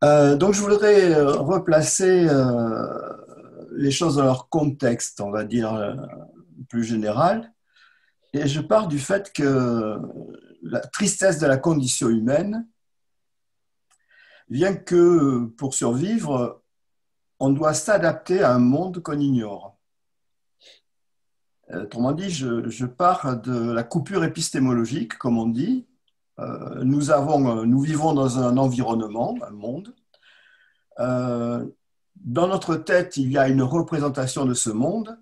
Donc, je voudrais replacer les choses dans leur contexte, on va dire, plus général. Et je pars du fait que la tristesse de la condition humaine vient que pour survivre, on doit s'adapter à un monde qu'on ignore. Autrement dit, je pars de la coupure épistémologique, comme on dit. Nous vivons dans un environnement, un monde. Dans notre tête, il y a une représentation de ce monde,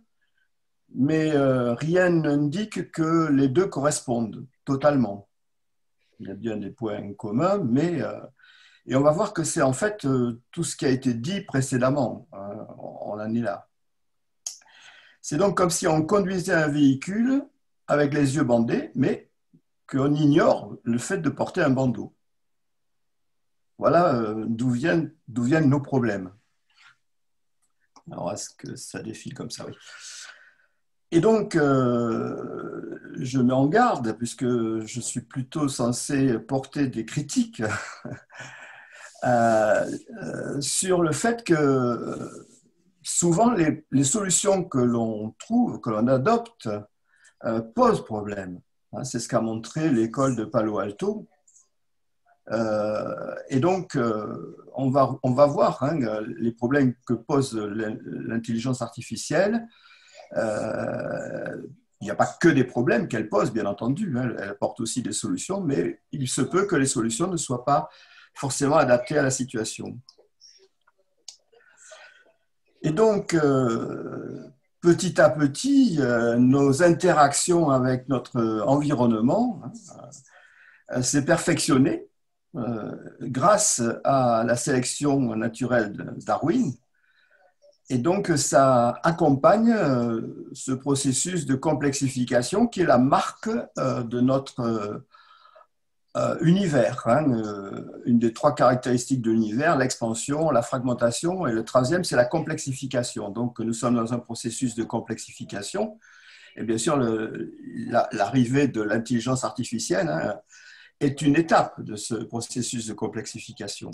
mais rien n'indique que les deux correspondent totalement. Il y a bien des points communs, et on va voir que c'est en fait tout ce qui a été dit précédemment. On en est là. C'est donc comme si on conduisait un véhicule avec les yeux bandés, mais qu'on ignore le fait de porter un bandeau. Voilà d'où viennent nos problèmes. Alors, est-ce que ça défile comme ça? Oui. Et donc, je mets en garde, puisque je suis plutôt censé porter des critiques sur le fait que souvent les solutions que l'on trouve, que l'on adopte, posent problème. C'est ce qu'a montré l'école de Palo Alto. Et donc, on va voir les problèmes que pose l'intelligence artificielle. Il n'y a pas que des problèmes qu'elle pose, bien entendu. Elle apporte aussi des solutions, mais il se peut que les solutions ne soient pas forcément adaptées à la situation. Et donc, petit à petit, nos interactions avec notre environnement s'est perfectionnée grâce à la sélection naturelle de Darwin. Et donc, ça accompagne ce processus de complexification qui est la marque de notre univers. Une des trois caractéristiques de l'univers, l'expansion, la fragmentation, et le troisième, c'est la complexification. Donc, nous sommes dans un processus de complexification. Et bien sûr, l'arrivée de l'intelligence artificielle est une étape de ce processus de complexification.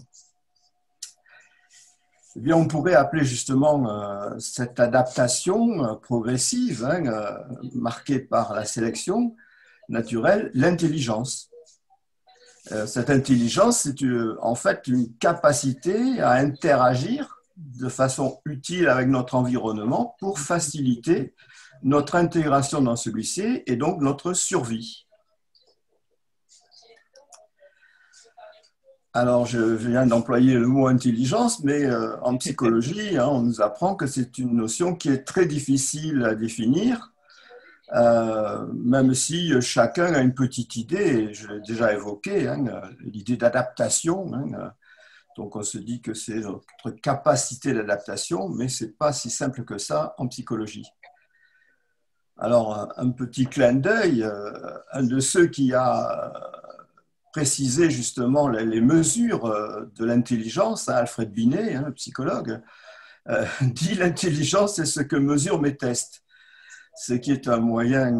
Eh bien, on pourrait appeler justement cette adaptation progressive, marquée par la sélection naturelle, l'intelligence. Cette intelligence, c'est en fait une capacité à interagir de façon utile avec notre environnement pour faciliter notre intégration dans celui-ci et donc notre survie. Alors, je viens d'employer le mot intelligence, mais en psychologie, on nous apprend que c'est une notion qui est très difficile à définir, même si chacun a une petite idée, je l'ai déjà évoqué, l'idée d'adaptation. Donc, on se dit que c'est notre capacité d'adaptation, mais ce n'est pas si simple que ça en psychologie. Alors, un petit clin d'œil, un de ceux qui a précisé justement les mesures de l'intelligence, Alfred Binet, le psychologue, dit l'intelligence c'est ce que mesurent mes tests, ce qui est un moyen,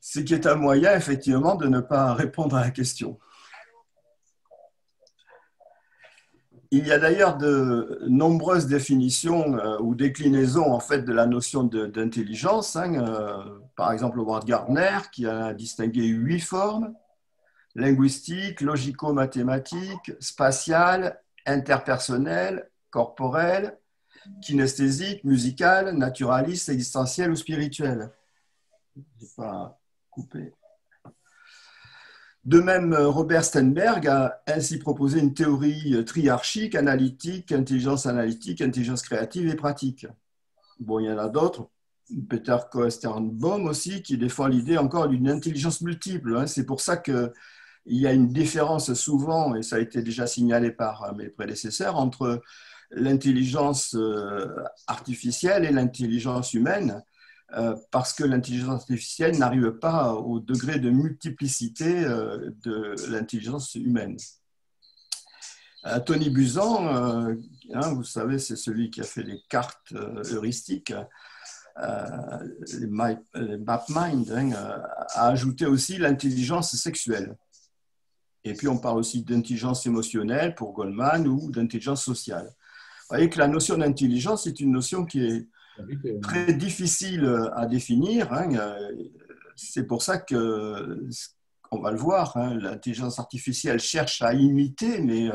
ce qui est un moyen effectivement de ne pas répondre à la question. Il y a d'ailleurs de nombreuses définitions ou déclinaisons en fait de la notion d'intelligence. Par exemple, Howard Gardner qui a distingué 8 formes: linguistique, logico-mathématique, spatiale, interpersonnelle, corporelle, kinesthésique, musicale, naturaliste, existentielle ou spirituelle. Je n'ai pas coupé. De même, Robert Sternberg a ainsi proposé une théorie triarchique, analytique, intelligence créative et pratique. Bon, il y en a d'autres. Peter Koesternbaum aussi, qui défend l'idée encore d'une intelligence multiple. C'est pour ça qu'il y a une différence souvent, et ça a été déjà signalé par mes prédécesseurs, entre l'intelligence artificielle et l'intelligence humaine. Parce que l'intelligence artificielle n'arrive pas au degré de multiplicité de l'intelligence humaine. Tony Buzan, vous savez, c'est celui qui a fait les cartes heuristiques, les MapMind, a ajouté aussi l'intelligence sexuelle. Et puis, on parle aussi d'intelligence émotionnelle pour Goldman ou d'intelligence sociale. Vous voyez que la notion d'intelligence est une notion qui est très difficile à définir. C'est pour ça que, on va le voir, l'intelligence artificielle cherche à imiter, mais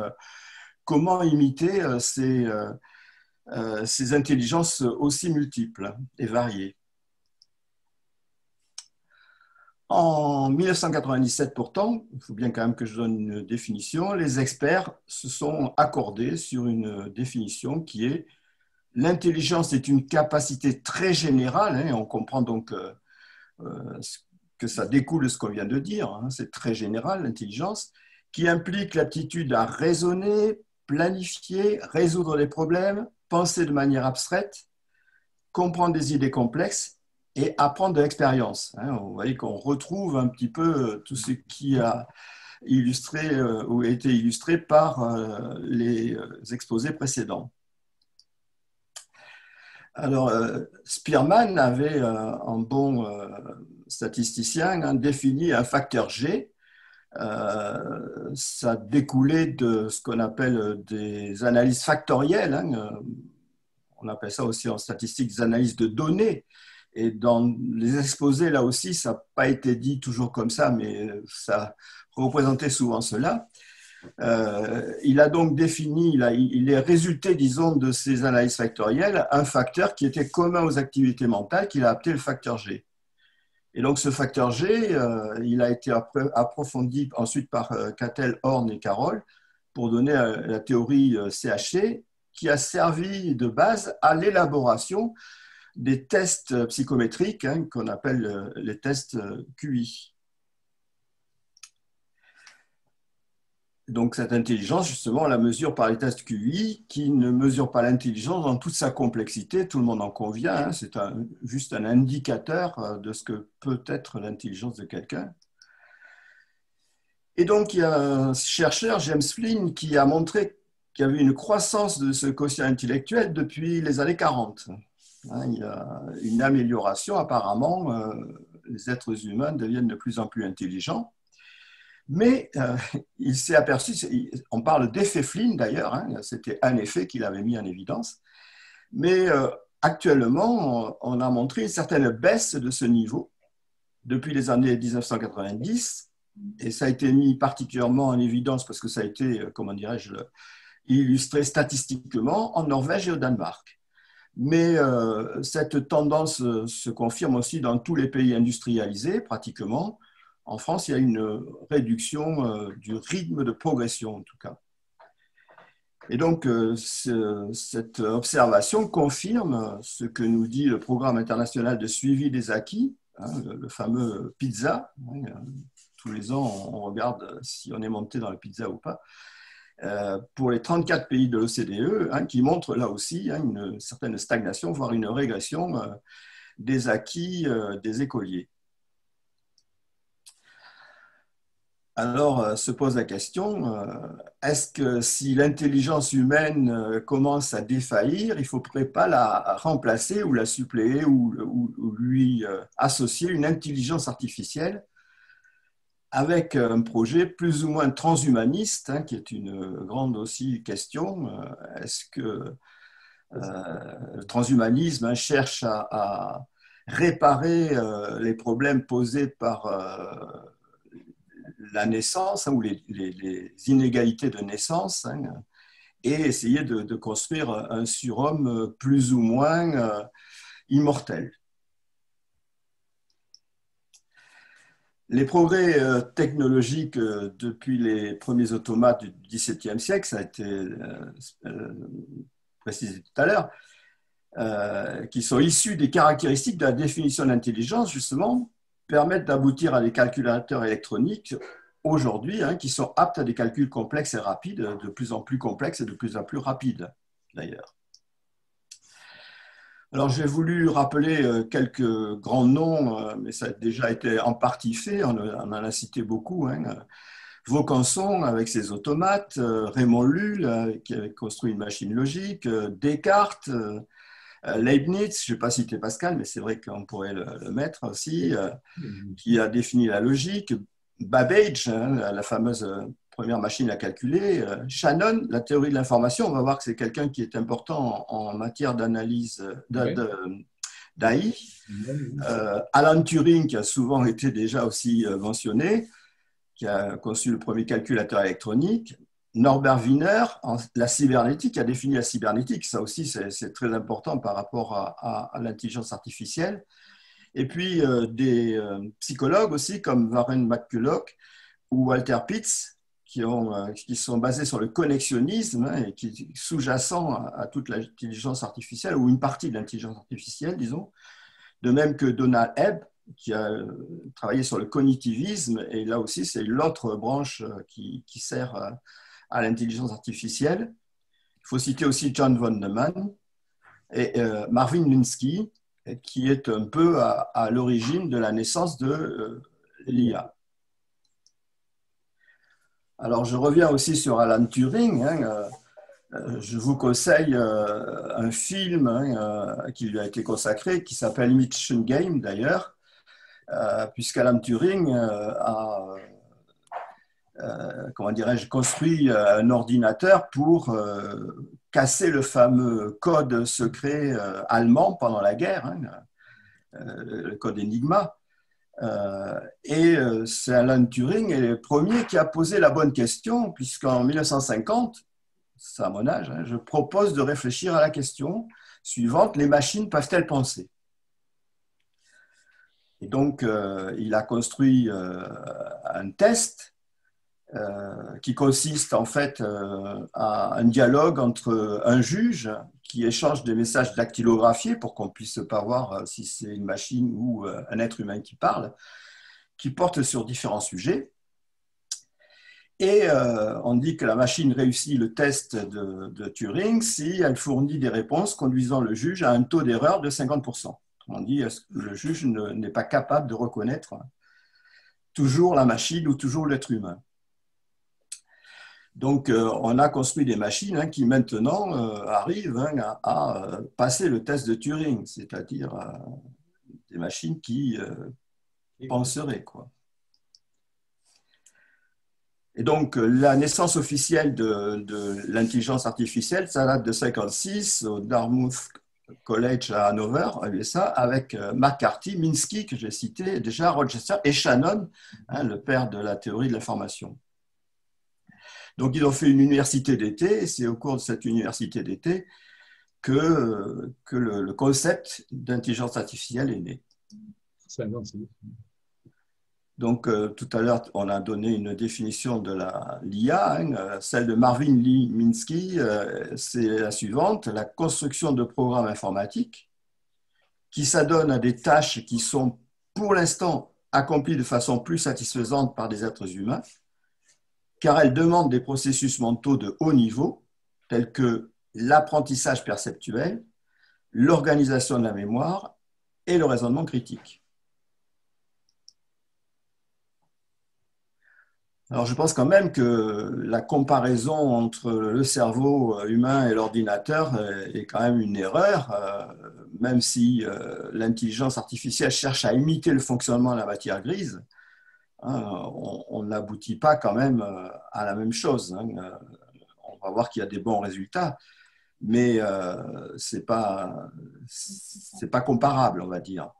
comment imiter ces intelligences aussi multiples et variées. En 1997, pourtant, il faut bien quand même que je donne une définition, les experts se sont accordés sur une définition qui est l'intelligence est une capacité très générale, on comprend donc que ça découle de ce qu'on vient de dire, c'est très général l'intelligence, qui implique l'aptitude à raisonner, planifier, résoudre les problèmes, penser de manière abstraite, comprendre des idées complexes et apprendre de l'expérience. Vous voyez qu'on retrouve un petit peu tout ce qui a illustré ou été illustré par les exposés précédents. Alors, Spearman avait, un bon statisticien, défini un facteur G. Ça découlait de ce qu'on appelle des analyses factorielles. On appelle ça aussi en statistique des analyses de données. Et dans les exposés, là aussi, ça n'a pas été dit toujours comme ça, mais ça représentait souvent cela. Il a donc défini, il est résulté, disons, de ces analyses factorielles, un facteur qui était commun aux activités mentales, qu'il a appelé le facteur G. Et donc, ce facteur G, il a été approfondi ensuite par Cattell, Horn et Carroll pour donner la théorie CHC, qui a servi de base à l'élaboration des tests psychométriques qu'on appelle les tests QI. Donc cette intelligence, justement, on la mesure par les tests QI qui ne mesurent pas l'intelligence dans toute sa complexité, tout le monde en convient, c'est juste un indicateur de ce que peut être l'intelligence de quelqu'un. Et donc il y a un chercheur, James Flynn, qui a montré qu'il y avait une croissance de ce quotient intellectuel depuis les années 40. Il y a une amélioration, apparemment, les êtres humains deviennent de plus en plus intelligents. Mais il s'est aperçu, on parle d'effet Flynn d'ailleurs, c'était un effet qu'il avait mis en évidence, mais actuellement, on a montré une certaine baisse de ce niveau depuis les années 1990, et ça a été mis particulièrement en évidence parce que ça a été, comment dirais-je, illustré statistiquement en Norvège et au Danemark. Mais cette tendance se confirme aussi dans tous les pays industrialisés, pratiquement. En France, il y a une réduction du rythme de progression, en tout cas. Et donc, cette observation confirme ce que nous dit le Programme international de suivi des acquis, le fameux PISA. Tous les ans, on regarde si on est monté dans le PISA ou pas. Pour les 34 pays de l'OCDE, qui montrent là aussi une certaine stagnation, voire une régression des acquis des écoliers. Alors se pose la question, est-ce que si l'intelligence humaine commence à défaillir, il ne faudrait pas la remplacer ou la suppléer ou lui associer une intelligence artificielle avec un projet plus ou moins transhumaniste, qui est une grande aussi question. Est-ce que le transhumanisme cherche à réparer les problèmes posés par la naissance ou les inégalités de naissance et essayer de construire un surhomme plus ou moins immortel? Les progrès technologiques depuis les premiers automates du XVIIe siècle, ça a été précisé tout à l'heure, qui sont issus des caractéristiques de la définition de l'intelligence, justement, permettent d'aboutir à des calculateurs électroniques aujourd'hui qui sont aptes à des calculs complexes et rapides, de plus en plus complexes et de plus en plus rapides, d'ailleurs. Alors, j'ai voulu rappeler quelques grands noms, mais ça a déjà été en partie fait, on en a cité beaucoup. Vaucanson avec ses automates, Raymond Lull qui avait construit une machine logique, Descartes, Leibniz, je n'ai pas cité Pascal, mais c'est vrai qu'on pourrait le mettre aussi, qui a défini la logique, Babbage, la fameuse première machine à calculer. Shannon, la théorie de l'information, on va voir que c'est quelqu'un qui est important en matière d'analyse d'AI. Alan Turing, qui a souvent été déjà aussi mentionné, qui a conçu le premier calculateur électronique. Norbert Wiener, la cybernétique, a défini la cybernétique. Ça aussi, c'est très important par rapport à l'intelligence artificielle. Et puis, des psychologues aussi, comme Warren McCulloch ou Walter Pitts, qui sont basés sur le connexionnisme et qui sous-jacent à toute l'intelligence artificielle, ou une partie de l'intelligence artificielle, disons. De même que Donald Hebb, qui a travaillé sur le cognitivisme, et là aussi, c'est l'autre branche qui sert à l'intelligence artificielle. Il faut citer aussi John von Neumann et Marvin Minsky, qui est un peu à l'origine de la naissance de l'IA. Alors, je reviens aussi sur Alan Turing. Je vous conseille un film qui lui a été consacré, qui s'appelle Mission Game d'ailleurs, puisqu'Alan Turing a comment dirais-je, construit un ordinateur pour casser le fameux code secret allemand pendant la guerre, le code Enigma. Et c'est Alan Turing est le premier qui a posé la bonne question, puisqu'en 1950, c'est à mon âge, je propose de réfléchir à la question suivante: les machines peuvent-elles penser? Et donc, il a construit un test qui consiste en fait à un dialogue entre un juge qui échange des messages dactylographiés pour qu'on puisse pas voir si c'est une machine ou un être humain qui parle, qui porte sur différents sujets. Et on dit que la machine réussit le test de Turing si elle fournit des réponses conduisant le juge à un taux d'erreur de 50%. On dit que le juge n'est pas capable de reconnaître toujours la machine ou toujours l'être humain. Donc, on a construit des machines qui maintenant arrivent à passer le test de Turing, c'est-à-dire des machines qui penseraient, quoi. Et donc, la naissance officielle de l'intelligence artificielle, ça date de 1956 au Dartmouth College à Hanover, USA, avec McCarthy, Minsky, que j'ai cité déjà, Rochester, et Shannon, le père de la théorie de l'information. Donc, ils ont fait une université d'été, et c'est au cours de cette université d'été que le concept d'intelligence artificielle est né. Donc, tout à l'heure, on a donné une définition de l'IA, celle de Marvin Lee Minsky, c'est la suivante: la construction de programmes informatiques qui s'adonnent à des tâches qui sont, pour l'instant, accomplies de façon plus satisfaisante par des êtres humains, car elles demandent des processus mentaux de haut niveau, tels que l'apprentissage perceptuel, l'organisation de la mémoire et le raisonnement critique. Alors, je pense quand même que la comparaison entre le cerveau humain et l'ordinateur est quand même une erreur, même si l'intelligence artificielle cherche à imiter le fonctionnement de la matière grise. On n'aboutit pas quand même à la même chose. On va voir qu'il y a des bons résultats, mais ce n'est pas comparable, on va dire.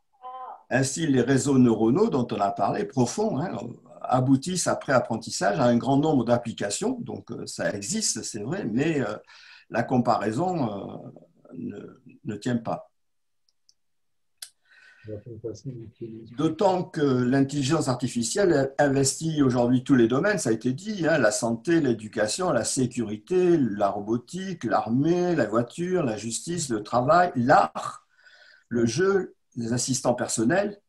Ainsi, les réseaux neuronaux dont on a parlé, profonds, aboutissent après apprentissage à un grand nombre d'applications. Donc, ça existe, c'est vrai, mais la comparaison ne tient pas. D'autant que l'intelligence artificielle investit aujourd'hui tous les domaines, ça a été dit, la santé, l'éducation, la sécurité, la robotique, l'armée, la voiture, la justice, le travail, l'art, le jeu, les assistants personnels.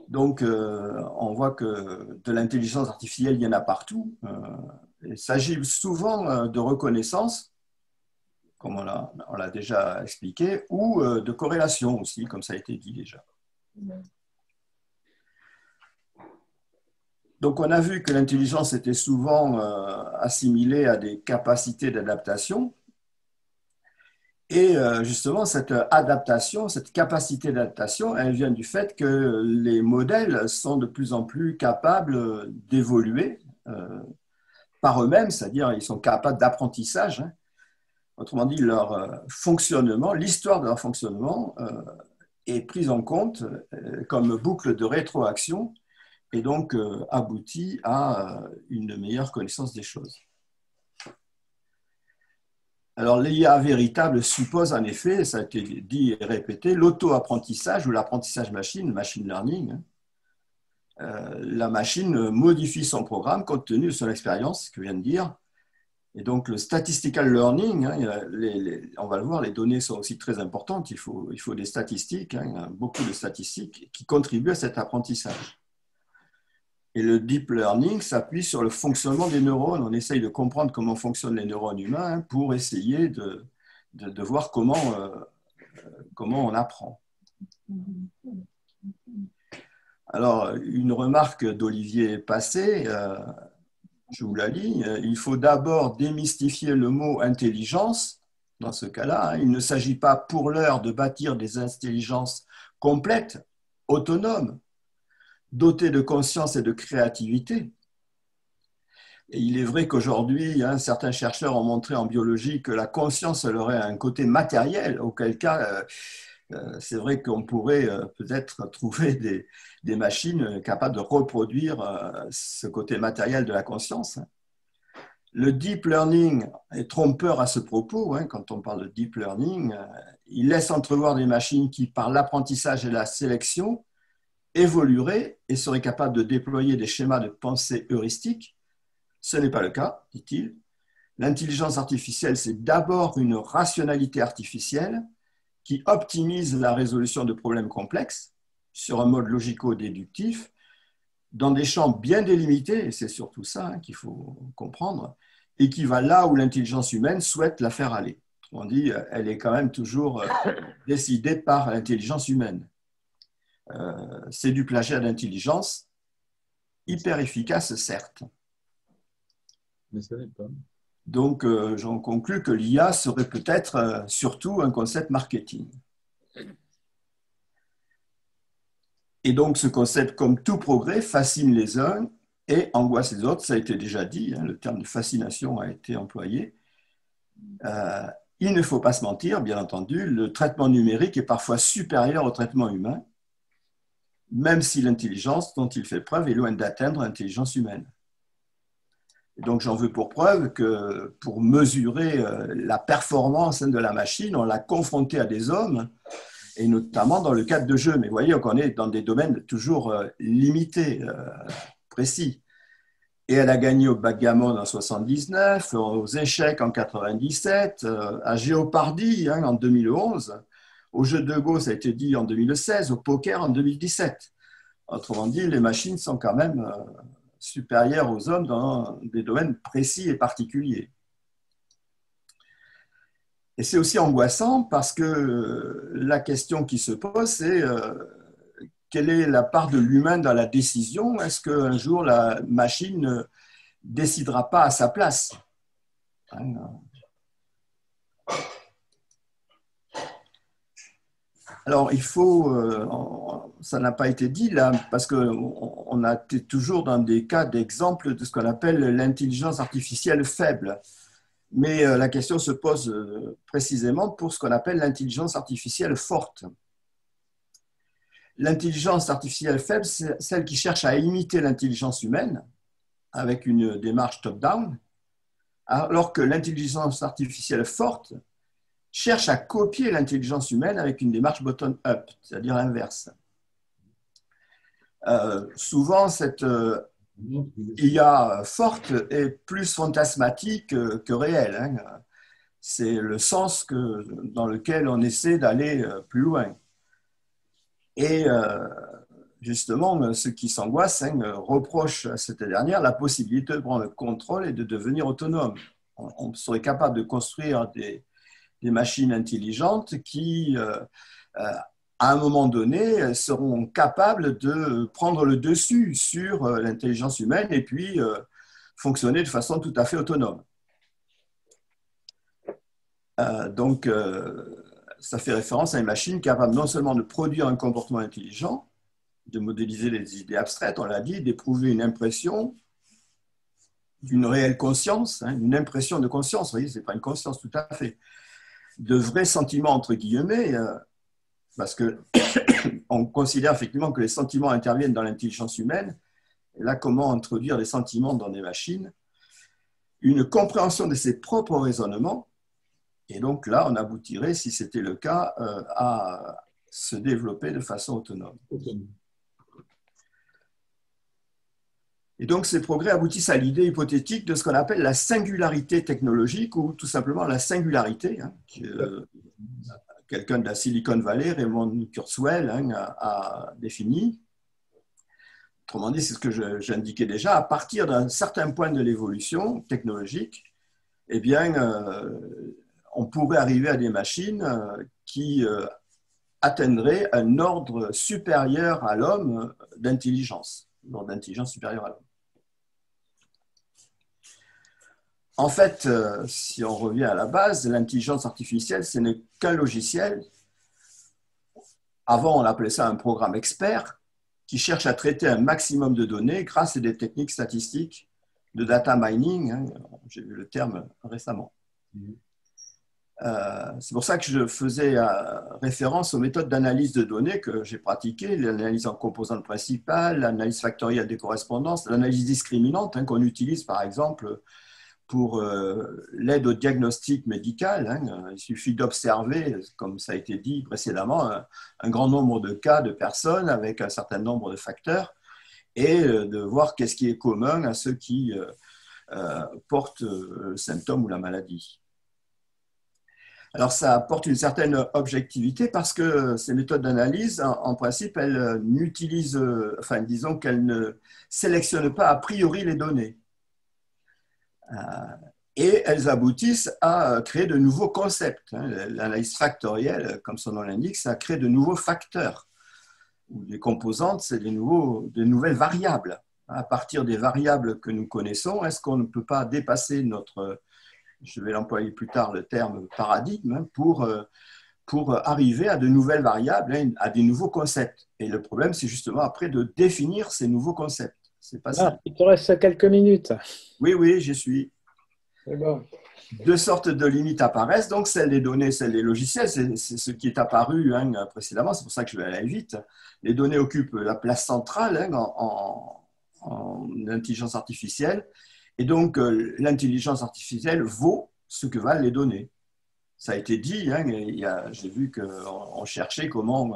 Donc, on voit que de l'intelligence artificielle, il y en a partout. Il s'agit souvent de reconnaissance, comme on l'a déjà expliqué, ou de corrélation aussi, comme ça a été dit déjà. Donc, on a vu que l'intelligence était souvent assimilée à des capacités d'adaptation. Et justement, cette adaptation, cette capacité d'adaptation, elle vient du fait que les modèles sont de plus en plus capables d'évoluer par eux-mêmes, c'est-à-dire ils sont capables d'apprentissage. Hein. Autrement dit, leur fonctionnement, l'histoire de leur fonctionnement est prise en compte comme boucle de rétroaction et donc aboutit à une meilleure connaissance des choses. Alors, l'IA véritable suppose en effet, ça a été dit et répété, l'auto-apprentissage ou l'apprentissage machine, machine learning. La machine modifie son programme compte tenu de son expérience, ce que je viens de dire. Et donc, le statistical learning, hein, on va le voir, les données sont aussi très importantes. Il faut des statistiques, hein, beaucoup de statistiques qui contribuent à cet apprentissage. Et le deep learning s'appuie sur le fonctionnement des neurones. On essaye de comprendre comment fonctionnent les neurones humains hein, pour essayer de voir comment on apprend. Alors, une remarque d'Olivier Passé, je vous la lis. Il faut d'abord démystifier le mot intelligence. Dans ce cas-là, hein, il ne s'agit pas pour l'heure de bâtir des intelligences complètes, autonomes, dotées de conscience et de créativité. Et il est vrai qu'aujourd'hui, hein, certains chercheurs ont montré en biologie que la conscience elle aurait un côté matériel, auquel cas, c'est vrai qu'on pourrait peut-être trouver des machines capables de reproduire ce côté matériel de la conscience. Le deep learning est trompeur à ce propos. Hein, quand on parle de deep learning, il laisse entrevoir des machines qui, par l'apprentissage et la sélection, évolueraient et seraient capables de déployer des schémas de pensée heuristiques. Ce n'est pas le cas, dit-il. L'intelligence artificielle, c'est d'abord une rationalité artificielle qui optimise la résolution de problèmes complexes sur un mode logico-déductif dans des champs bien délimités, et c'est surtout ça hein, qu'il faut comprendre, et qui va là où l'intelligence humaine souhaite la faire aller. On dit, elle est quand même toujours décidée par l'intelligence humaine. C'est du plagiat d'intelligence, hyper efficace, certes. Mais ça n'est pas. Donc, j'en conclus que l'IA serait peut-être surtout un concept marketing. Et donc, ce concept, comme tout progrès, fascine les uns et angoisse les autres. Ça a été déjà dit, hein, le terme de fascination a été employé. Il ne faut pas se mentir, bien entendu, le traitement numérique est parfois supérieur au traitement humain, même si l'intelligence dont il fait preuve est loin d'atteindre l'intelligence humaine. Et donc, j'en veux pour preuve que pour mesurer la performance de la machine, on l'a confrontée à des hommes, et notamment dans le cadre de jeux. Mais vous voyez qu'on est dans des domaines toujours limités, précis. Et elle a gagné au backgammon en 79, aux échecs en 97, à Jeopardy hein, en 2011, au jeu de Go, ça a été dit en 2016, au poker en 2017. Autrement dit, les machines sont quand même supérieures aux hommes dans des domaines précis et particuliers. Et c'est aussi angoissant parce que la question qui se pose, c'est quelle est la part de l'humain dans la décision? Est-ce qu'un jour la machine ne décidera pas à sa place? Alors, il faut, ça n'a pas été dit là, parce qu'on a été toujours dans des cas d'exemple de ce qu'on appelle l'intelligence artificielle faible. Mais la question se pose précisément pour ce qu'on appelle l'intelligence artificielle forte. L'intelligence artificielle faible, c'est celle qui cherche à imiter l'intelligence humaine avec une démarche top-down, alors que l'intelligence artificielle forte cherche à copier l'intelligence humaine avec une démarche bottom-up, c'est-à-dire inverse. Souvent, cette IA forte est plus fantasmatique que réelle. Hein. C'est le sens dans lequel on essaie d'aller plus loin. Et justement, ceux qui s'angoissent reprochent à cette dernière la possibilité de prendre le contrôle et de devenir autonome. On serait capable de construire des machines intelligentes qui, à un moment donné, seront capables de prendre le dessus sur l'intelligence humaine et puis fonctionner de façon tout à fait autonome. Donc, ça fait référence à une machine capable non seulement de produire un comportement intelligent, de modéliser les idées abstraites, on l'a dit, d'éprouver une impression, d'une réelle conscience, hein, une impression de conscience, vous voyez, ce n'est pas une conscience tout à fait, de vrais sentiments, entre guillemets, parce qu'on considère effectivement que les sentiments interviennent dans l'intelligence humaine. Et là, comment introduire les sentiments dans des machines? Une compréhension de ses propres raisonnements. Et donc là, on aboutirait, si c'était le cas, à se développer de façon autonome. Et donc, ces progrès aboutissent à l'idée hypothétique de ce qu'on appelle la singularité technologique, ou tout simplement la singularité, hein, que quelqu'un de la Silicon Valley, Raymond Kurzweil, hein, a défini. Autrement dit, c'est ce que j'indiquais déjà, à partir d'un certain point de l'évolution technologique, eh bien, on pourrait arriver à des machines qui atteindraient un ordre supérieur à l'homme d'intelligence, un ordre d'intelligence supérieur à l'homme. En fait, si on revient à la base, l'intelligence artificielle, ce n'est qu'un logiciel. Avant, on appelait ça un programme expert qui cherche à traiter un maximum de données grâce à des techniques statistiques de data mining. Hein, j'ai vu le terme récemment. C'est pour ça que je faisais référence aux méthodes d'analyse de données que j'ai pratiquées, l'analyse en composantes principales, l'analyse factorielle des correspondances, l'analyse discriminante, hein, qu'on utilise par exemple pour l'aide au diagnostic médical. Hein. Il suffit d'observer, comme ça a été dit précédemment, un grand nombre de cas de personnes avec un certain nombre de facteurs et de voir qu'est-ce qui est commun à ceux qui portent le symptôme ou la maladie. Alors, ça apporte une certaine objectivité parce que ces méthodes d'analyse, en principe, elles n'utilisent, enfin, disons qu'elles ne sélectionnent pas a priori les données. Et elles aboutissent à créer de nouveaux concepts. L'analyse factorielle, comme son nom l'indique, ça crée de nouveaux facteurs. Les composantes, c'est de nouvelles variables. À partir des variables que nous connaissons, est-ce qu'on ne peut pas dépasser notre, je vais l'employer plus tard, le terme paradigme, pour arriver à de nouvelles variables, à des nouveaux concepts. Et le problème, c'est justement après de définir ces nouveaux concepts. C'est pas ça. Il te reste quelques minutes. Oui, oui, j'y suis. C'est bon. Deux sortes de limites apparaissent, donc celle des données, celle des logiciels, c'est ce qui est apparu précédemment, c'est pour ça que je vais aller vite. Les données occupent la place centrale en intelligence artificielle, et donc l'intelligence artificielle vaut ce que valent les données. Ça a été dit, j'ai vu qu'on cherchait comment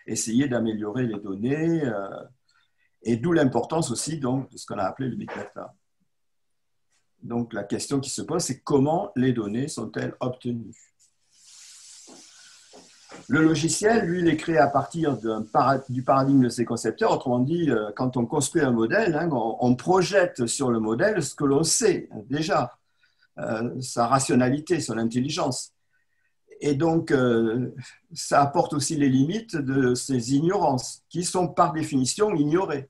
essayer d'améliorer les données, et d'où l'importance aussi donc, de ce qu'on a appelé le big data. Donc, la question qui se pose, c'est comment les données sont-elles obtenues? Le logiciel, lui, il est créé à partir du paradigme de ses concepteurs. Autrement dit, quand on construit un modèle, on projette sur le modèle ce que l'on sait déjà, sa rationalité, son intelligence. Et donc, ça apporte aussi les limites de ces ignorances, qui sont par définition ignorées.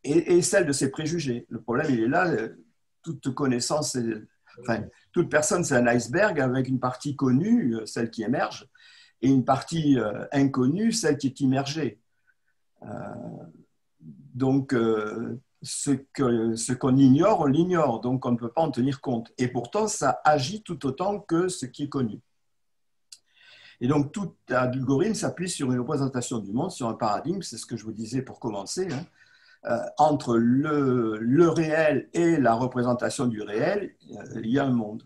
Et celle de ses préjugés. Le problème, il est là, toute connaissance, enfin, toute personne, c'est un iceberg avec une partie connue, celle qui émerge, et une partie inconnue, celle qui est immergée. Donc, ce qu'on ignore, on l'ignore, donc on ne peut pas en tenir compte. Et pourtant, ça agit tout autant que ce qui est connu. Et donc, tout algorithme s'appuie sur une représentation du monde, sur un paradigme, c'est ce que je vous disais pour commencer, entre le réel et la représentation du réel, il y a un monde.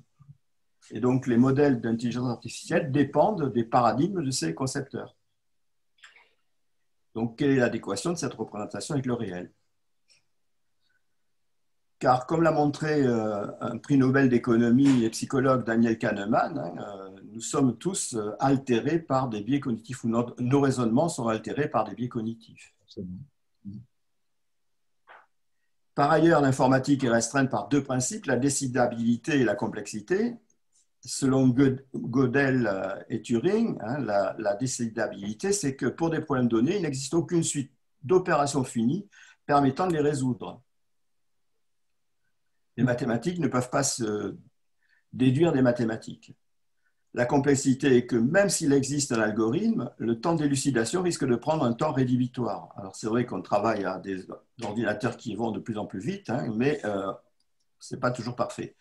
Et donc, les modèles d'intelligence artificielle dépendent des paradigmes de ces concepteurs. Donc, quelle est l'adéquation de cette représentation avec le réel? Car, comme l'a montré un prix Nobel d'économie et psychologue Daniel Kahneman, nous sommes tous altérés par des biais cognitifs, ou nos raisonnements sont altérés par des biais cognitifs. Par ailleurs, l'informatique est restreinte par deux principes, la décidabilité et la complexité. Selon Gödel et Turing, la décidabilité, c'est que pour des problèmes donnés, il n'existe aucune suite d'opérations finies permettant de les résoudre. Les mathématiques ne peuvent pas se déduire des mathématiques. La complexité est que même s'il existe un algorithme, le temps d'élucidation risque de prendre un temps rédhibitoire. Alors c'est vrai qu'on travaille à des ordinateurs qui vont de plus en plus vite, hein, mais ce n'est pas toujours parfait.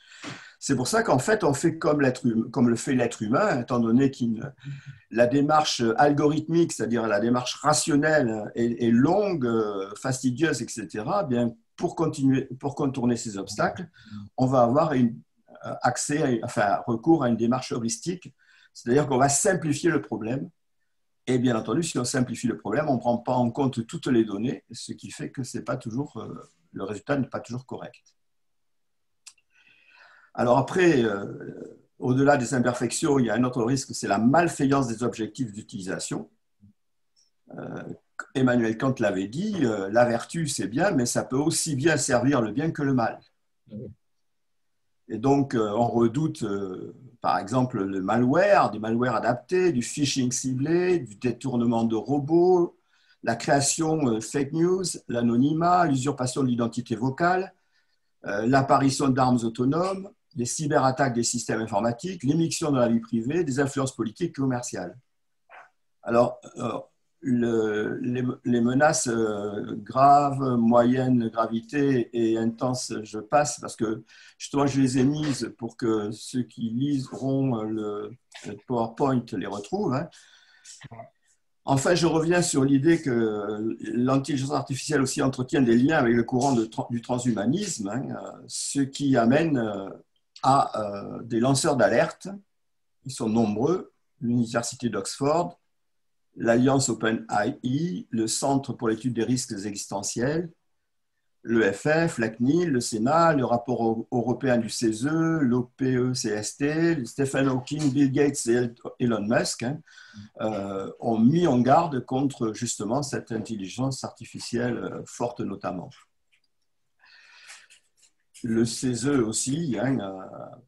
C'est pour ça qu'en fait, on fait comme le fait l'être humain, étant donné que la démarche algorithmique, c'est-à-dire la démarche rationnelle, est longue, fastidieuse, etc. Bien, pour contourner ces obstacles, on va avoir recours à une démarche heuristique, c'est-à-dire qu'on va simplifier le problème. Et bien entendu, si on simplifie le problème, on ne prend pas en compte toutes les données, ce qui fait que le résultat n'est pas toujours correct. Alors après, au-delà des imperfections, il y a un autre risque, c'est la malfaisance des objectifs d'utilisation. Emmanuel Kant l'avait dit, la vertu c'est bien, mais ça peut aussi bien servir le bien que le mal. Et donc, on redoute, par exemple, le malware, des malwares adaptés, du phishing ciblé, du détournement de robots, la création fake news, l'anonymat, l'usurpation de l'identité vocale, l'apparition d'armes autonomes, les cyberattaques des systèmes informatiques, l'immixtion dans la vie privée, des influences politiques et commerciales. Alors, les menaces graves, moyennes gravité et intenses, je passe parce que justement je les ai mises pour que ceux qui liseront le PowerPoint les retrouvent. Hein. Enfin, je reviens sur l'idée que l'intelligence artificielle aussi entretient des liens avec le courant du transhumanisme, hein, ce qui amène à des lanceurs d'alerte. Ils sont nombreux, l'Université d'Oxford, l'Alliance OpenAI, le Centre pour l'étude des risques existentiels, l'EFF, la CNIL, le Sénat, le rapport européen du CESE, l'OPE-CST, Stephen Hawking, Bill Gates et Elon Musk ont mis en garde contre justement cette intelligence artificielle forte notamment. Le CESE aussi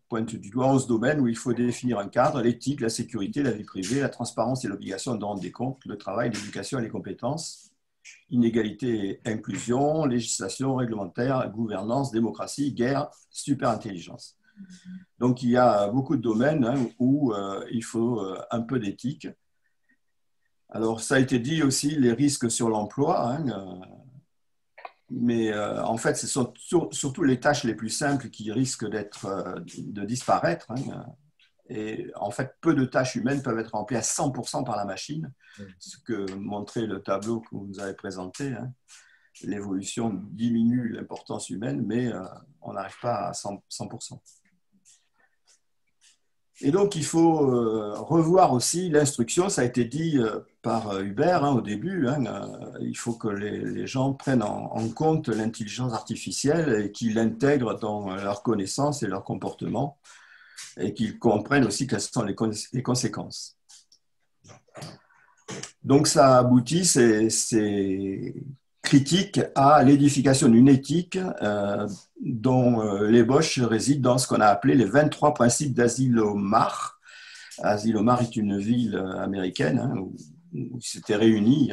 pointe du doigt 11 domaines où il faut définir un cadre, l'éthique, la sécurité, la vie privée, la transparence et l'obligation de rendre des comptes, le travail, l'éducation et les compétences, inégalité et inclusion, législation réglementaire, gouvernance, démocratie, guerre, superintelligence. Donc il y a beaucoup de domaines où il faut un peu d'éthique. Alors ça a été dit aussi, les risques sur l'emploi, mais en fait, ce sont surtout les tâches les plus simples qui risquent de disparaître. Et en fait, peu de tâches humaines peuvent être remplies à 100% par la machine, ce que montrait le tableau que vous nous avez présenté. L'évolution diminue l'importance humaine, mais on n'arrive pas à 100%. Et donc, il faut revoir aussi l'instruction. Ça a été dit par Hubert au début. Il faut que les gens prennent en compte l'intelligence artificielle et qu'ils l'intègrent dans leurs connaissances et leur comportement et qu'ils comprennent aussi quelles sont les conséquences. Donc, ça aboutit, ces critiques, à l'édification d'une éthique dont l'ébauche réside dans ce qu'on a appelé les 23 principes d'Asilomar. Asilomar est une ville américaine où ils s'étaient réunis.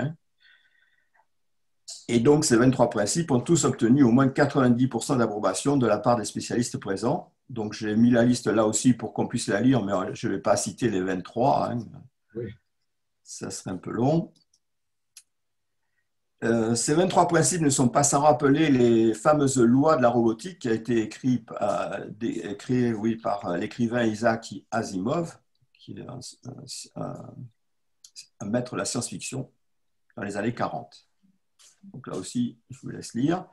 Et donc, ces 23 principes ont tous obtenu au moins 90% d'approbation de la part des spécialistes présents. Donc, j'ai mis la liste là aussi pour qu'on puisse la lire, mais je ne vais pas citer les 23. Oui. Ça serait un peu long. Ces 23 principes ne sont pas sans rappeler les fameuses lois de la robotique qui a été créées par l'écrivain Isaac Asimov, qui est un maître de la science-fiction dans les années 40. Donc là aussi, je vous laisse lire.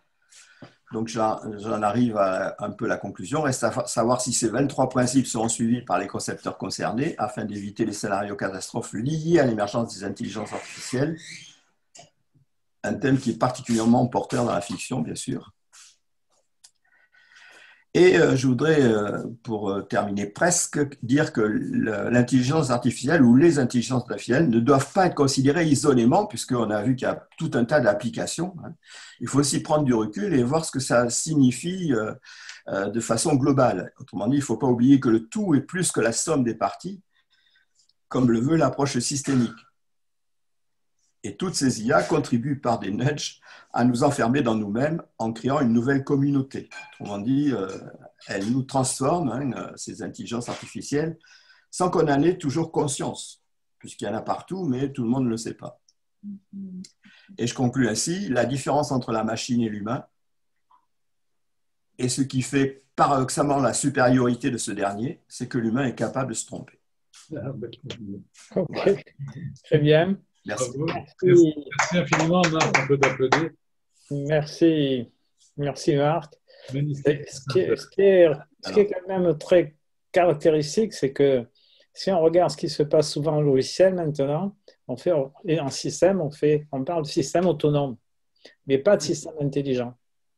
Donc j'en arrive à un peu la conclusion. Reste à savoir si ces 23 principes seront suivis par les concepteurs concernés afin d'éviter les scénarios catastrophes liés à l'émergence des intelligences artificielles. Un thème qui est particulièrement porteur dans la fiction, bien sûr. Et je voudrais, pour terminer presque, dire que l'intelligence artificielle ou les intelligences artificielles ne doivent pas être considérées isolément, puisqu'on a vu qu'il y a tout un tas d'applications. Il faut aussi prendre du recul et voir ce que ça signifie de façon globale. Autrement dit, il ne faut pas oublier que le tout est plus que la somme des parties, comme le veut l'approche systémique. Et toutes ces IA contribuent par des nudges à nous enfermer dans nous-mêmes en créant une nouvelle communauté. Autrement dit, elles nous transforment, ces intelligences artificielles, sans qu'on en ait toujours conscience, puisqu'il y en a partout, mais tout le monde ne le sait pas. Et je conclus ainsi, la différence entre la machine et l'humain, et ce qui fait paradoxalement la supériorité de ce dernier, c'est que l'humain est capable de se tromper. Ok, très bien. Merci. Merci, Merci infiniment, Marc. On peut t'applaudir. merci, merci Marc. Magnifique. Ce qui est quand même très caractéristique, c'est que si on regarde ce qui se passe souvent en logiciel maintenant, et en système, on parle de système autonome, mais pas de système intelligent.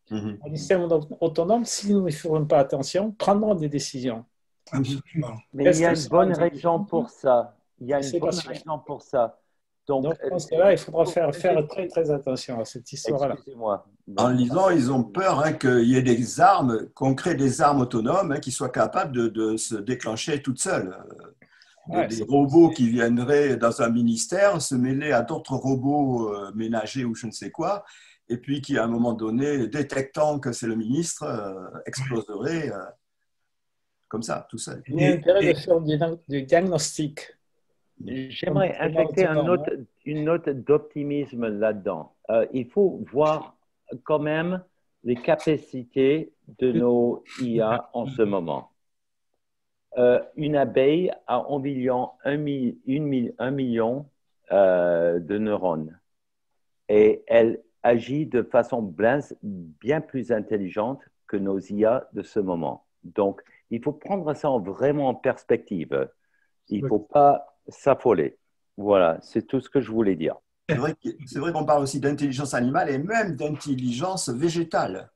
Un système autonome, si nous ne ferons pas attention, prendront des décisions. Absolument. Mais il y a une bonne raison pour ça. Il y a C'est une bonne pas sûr. raison pour ça. Donc, je pense que là, il faudra faire très, très attention à cette histoire-là. excusez-moi. En lisant, ils ont peur qu'il y ait des armes, qu'on crée des armes autonomes qui soient capables de se déclencher toutes seules. Des robots qui viendraient dans un ministère se mêler à d'autres robots ménagers ou je ne sais quoi, et puis qui, à un moment donné, détectant que c'est le ministre, exploseraient comme ça, tout seul. Il y a intérêt de faire du diagnostic. J'aimerais injecter une note d'optimisme là-dedans. Il faut voir quand même les capacités de nos IA en ce moment. Une abeille a environ 1 million de neurones et elle agit de façon bien plus intelligente que nos IA de ce moment. Donc, il faut prendre ça vraiment en perspective. Il ne faut pas s'affoler. Voilà, c'est tout ce que je voulais dire. C'est vrai qu'on parle aussi d'intelligence animale et même d'intelligence végétale.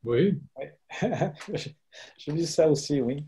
Oui. J'ai vu ça aussi, oui.